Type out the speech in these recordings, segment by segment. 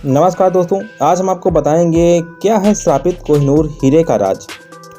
नमस्कार दोस्तों, आज हम आपको बताएंगे क्या है श्रापित कोहिनूर हीरे का राज।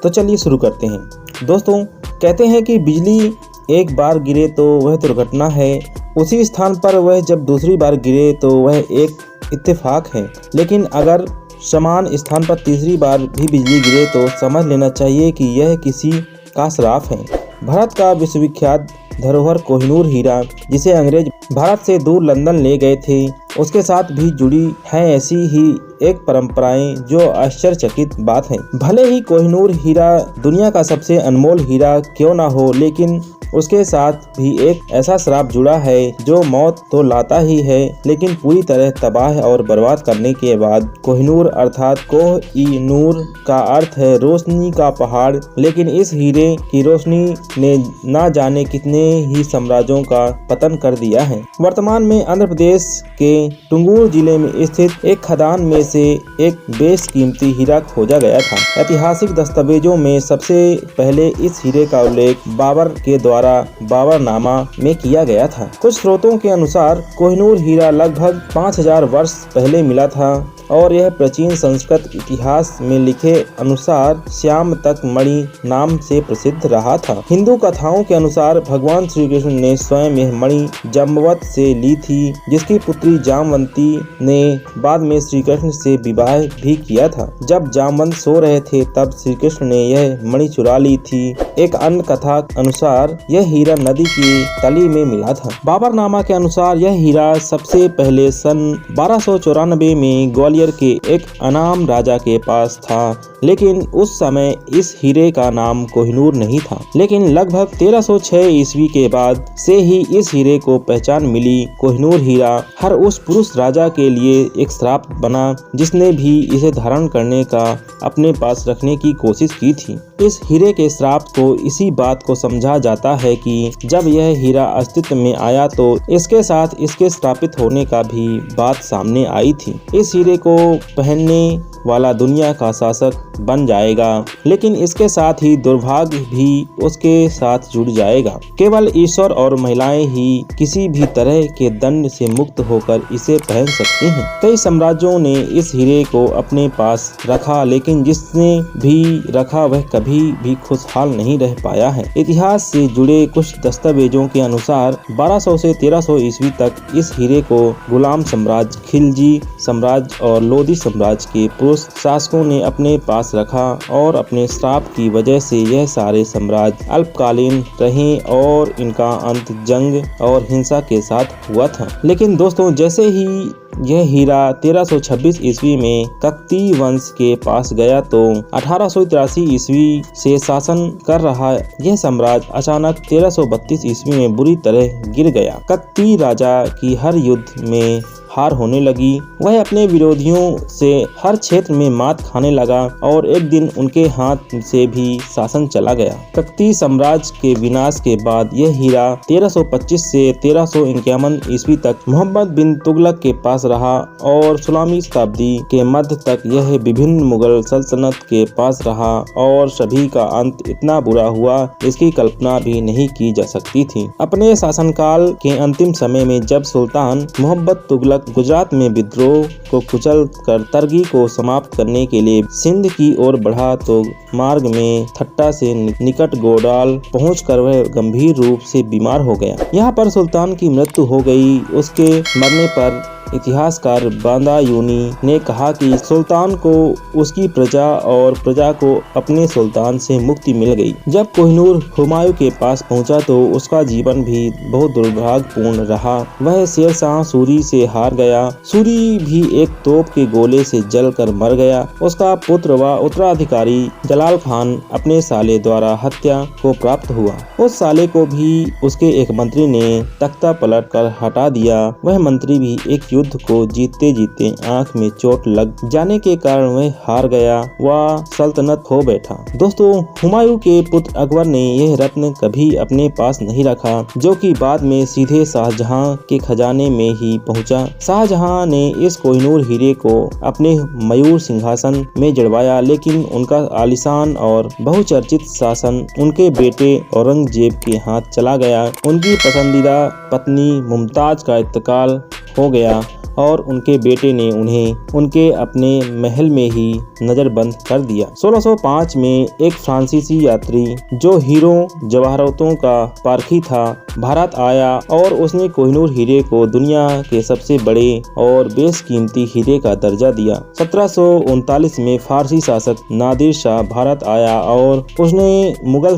तो चलिए शुरू करते हैं। दोस्तों, कहते हैं कि बिजली एक बार गिरे तो वह दुर्घटना है, उसी स्थान पर वह जब दूसरी बार गिरे तो वह एक इत्तेफाक है। लेकिन अगर समान स्थान पर तीसरी बार भी बिजली गिरे तो समझ लेना चाहिए कि यह किसी का श्राप है। भारत का विश्वविख्यात धरोहर कोहिनूर हीरा, जिसे अंग्रेज भारत से दूर लंदन ले गए थे, उसके साथ भी जुड़ी हैं ऐसी ही एक परंपराएं जो आश्चर्यचकित बात है। भले ही कोहिनूर हीरा दुनिया का सबसे अनमोल हीरा क्यों ना हो, लेकिन उसके साथ भी एक ऐसा श्राप जुड़ा है जो मौत तो लाता ही है, लेकिन पूरी तरह तबाह और बर्बाद करने के बाद। कोहिनूर अर्थात कोह-ई-नूर का अर्थ है रोशनी का पहाड़, लेकिन इस हीरे की रोशनी ने ना जाने कितने ही साम्राज्यों का पतन कर दिया है। वर्तमान में आंध्र प्रदेश के टुंगूर जिले में स्थित एक खदान में से एक बेशकीमती हीरा खोजा गया था। ऐतिहासिक दस्तावेजों में सबसे पहले इस हीरे का उल्लेख बाबर के द्वारा बाबरनामा में किया गया था। कुछ स्रोतों के अनुसार कोहिनूर हीरा लगभग 5000 वर्ष पहले मिला था और यह प्राचीन संस्कृत इतिहास में लिखे अनुसार श्याम तक मणि नाम से प्रसिद्ध रहा था। हिंदू कथाओं के अनुसार भगवान श्री कृष्ण ने स्वयं यह मणि जाम्बवत से ली थी, जिसकी पुत्री जामवंती ने बाद में श्री कृष्ण से विवाह भी किया था। जब जामवंत सो रहे थे तब श्री कृष्ण ने यह मणि चुरा ली थी। एक अन्य कथा अनुसार यह हीरा नदी की तली में मिला था। बाबरनामा के अनुसार यह हीरा सबसे पहले सन 1294 में ग्वालियर के एक अनाम राजा के पास था, लेकिन उस समय इस हीरे का नाम कोहिनूर नहीं था। लेकिन लगभग 1306 ईस्वी के बाद से ही इस हीरे को पहचान मिली। कोहिनूर हीरा हर उस पुरुष राजा के लिए एक श्राप बना जिसने भी इसे धारण करने का अपने पास रखने की कोशिश की थी। इस हीरे के श्राप को इसी बात को समझा जाता है कि जब यह हीरा अस्तित्व में आया तो इसके साथ इसके श्रापित होने का भी बात सामने आई थी। इस हीरे को पहनने वाला दुनिया का शासक बन जाएगा, लेकिन इसके साथ ही दुर्भाग्य भी उसके साथ जुड़ जाएगा। केवल ईश्वर और महिलाएं ही किसी भी तरह के दंड से मुक्त होकर इसे पहन सकती हैं। कई साम्राज्यों ने इस हीरे को अपने पास रखा, लेकिन जिसने भी रखा वह कभी भी खुशहाल नहीं रह पाया है। इतिहास से जुड़े कुछ दस्तावेजों के अनुसार 1200 से 1300 ईस्वी तक इस हीरे को गुलाम साम्राज्य, खिलजी साम्राज्य और लोदी साम्राज्य के पुरुष शासकों ने अपने पास रखा और अपने श्राप की वजह से यह सारे साम्राज्य अल्पकालीन रहे और इनका अंत जंग और हिंसा के साथ हुआ था। लेकिन दोस्तों, जैसे ही यह हीरा 1326 ईस्वी में ककती वंश के पास गया तो 1883 ईस्वी से शासन कर रहा यह साम्राज्य अचानक 1332 ईस्वी में बुरी तरह गिर गया। ककती राजा की हर युद्ध में हार होने लगी। वह अपने विरोधियों से हर क्षेत्र में मात खाने लगा और एक दिन उनके हाथ से भी शासन चला गया। ककती साम्राज्य के विनाश के बाद यह हीरा 1325 से 1351 ईस्वी तक मोहम्मद बिन तुगलक के पास रहा और 16वीं शताब्दी के मध्य तक यह विभिन्न मुगल सल्तनत के पास रहा और सभी का अंत इतना बुरा हुआ इसकी कल्पना भी नहीं की जा सकती थी। अपने शासनकाल के अंतिम समय में जब सुल्तान मोहम्मद तुगलक गुजरात में विद्रोह को कुचल कर तरगी को समाप्त करने के लिए सिंध की ओर बढ़ा तो मार्ग में थट्टा से निकट गोडाल पहुंचकर वह गंभीर रूप से बीमार हो गया। यहाँ पर सुल्तान की मृत्यु हो गई। उसके मरने पर इतिहासकार बादायूनी ने कहा कि सुल्तान को उसकी प्रजा और प्रजा को अपने सुल्तान से मुक्ति मिल गई। जब कोहिनूर हुमायूं के पास पहुंचा तो उसका जीवन भी बहुत दुर्भाग्यपूर्ण रहा। वह शेरशाह सूरी से हार गया। सूरी भी एक तोप के गोले से जलकर मर गया। उसका पुत्र व उत्तराधिकारी जलाल खान अपने साले द्वारा हत्या को प्राप्त हुआ। उस साले को भी उसके एक मंत्री ने तख्ता पलट कर हटा दिया। वह मंत्री भी एक युद्ध को जीतते जीते आंख में चोट लग जाने के कारण वह हार गया व सल्तनत खो बैठा। दोस्तों, हुमायूं के पुत्र अकबर ने यह रत्न कभी अपने पास नहीं रखा, जो कि बाद में सीधे शाहजहां के खजाने में ही पहुंचा। शाहजहां ने इस कोहिनूर हीरे को अपने मयूर सिंहासन में जड़वाया, लेकिन उनका आलीशान और बहुचर्चित शासन उनके बेटे औरंगजेब के हाथ चला गया। उनकी पसंदीदा पत्नी मुमताज का इंतकाल हो गया और उनके बेटे ने उन्हें उनके अपने महल में ही नजरबंद कर दिया। 1605 में एक फ्रांसीसी यात्री जो हीरों जवाहरातों का पारखी था भारत आया और उसने कोहिनूर हीरे को दुनिया के सबसे बड़े और बेशकीमती हीरे का दर्जा दिया। 1739 में फारसी शासक नादिर शाह भारत आया और उसने मुगल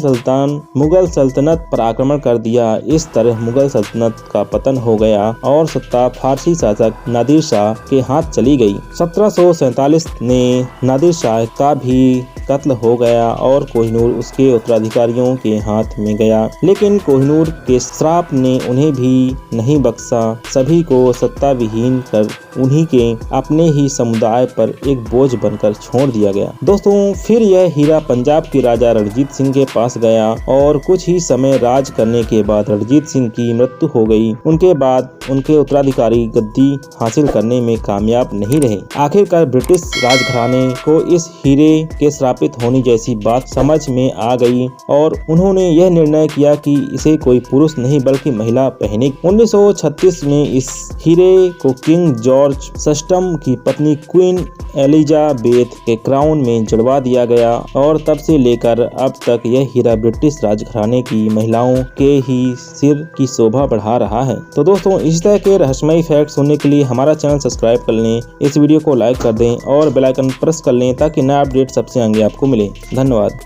सल्तनत पर आक्रमण कर दिया। इस तरह मुगल सल्तनत का पतन हो गया और सत्ता फारसी शासक नादिर शाह के हाथ चली गई। 1747 में नादिर शाह का भी कत्ल हो गया और कोहिनूर उसके उत्तराधिकारियों के हाथ में गया, लेकिन कोहिनूर के श्राप ने उन्हें भी नहीं बख्शा। सभी को सत्ता विहीन कर उन्हीं के अपने ही समुदाय पर एक बोझ बनकर छोड़ दिया गया। दोस्तों, फिर यह हीरा पंजाब के राजा रणजीत सिंह के पास गया और कुछ ही समय राज करने के बाद रणजीत सिंह की मृत्यु हो गई। उनके बाद उनके उत्तराधिकारी गद्दी हासिल करने में कामयाब नहीं रहे। आखिरकार ब्रिटिश राजघराने को इस हीरे के श्रापित होने जैसी बात समझ में आ गई और उन्होंने यह निर्णय किया कि इसे कोई पुरुष नहीं बल्कि महिला पहनेगी। 1936 में इस हीरे को किंग जॉर्ज सस्टम की पत्नी क्वीन एलिजाबेथ के क्राउन में जड़वा दिया गया और तब से लेकर अब तक यह हीरा ब्रिटिश राजघराने की महिलाओं के ही सिर की शोभा बढ़ा रहा है। तो दोस्तों, इस तरह के रहस्यमयी फैक्ट सुनने के लिए हमारा चैनल सब्सक्राइब कर लें, इस वीडियो को लाइक कर दें और बेल आइकन प्रेस कर लें ताकि नया अपडेट सबसे आगे आपको मिले। धन्यवाद।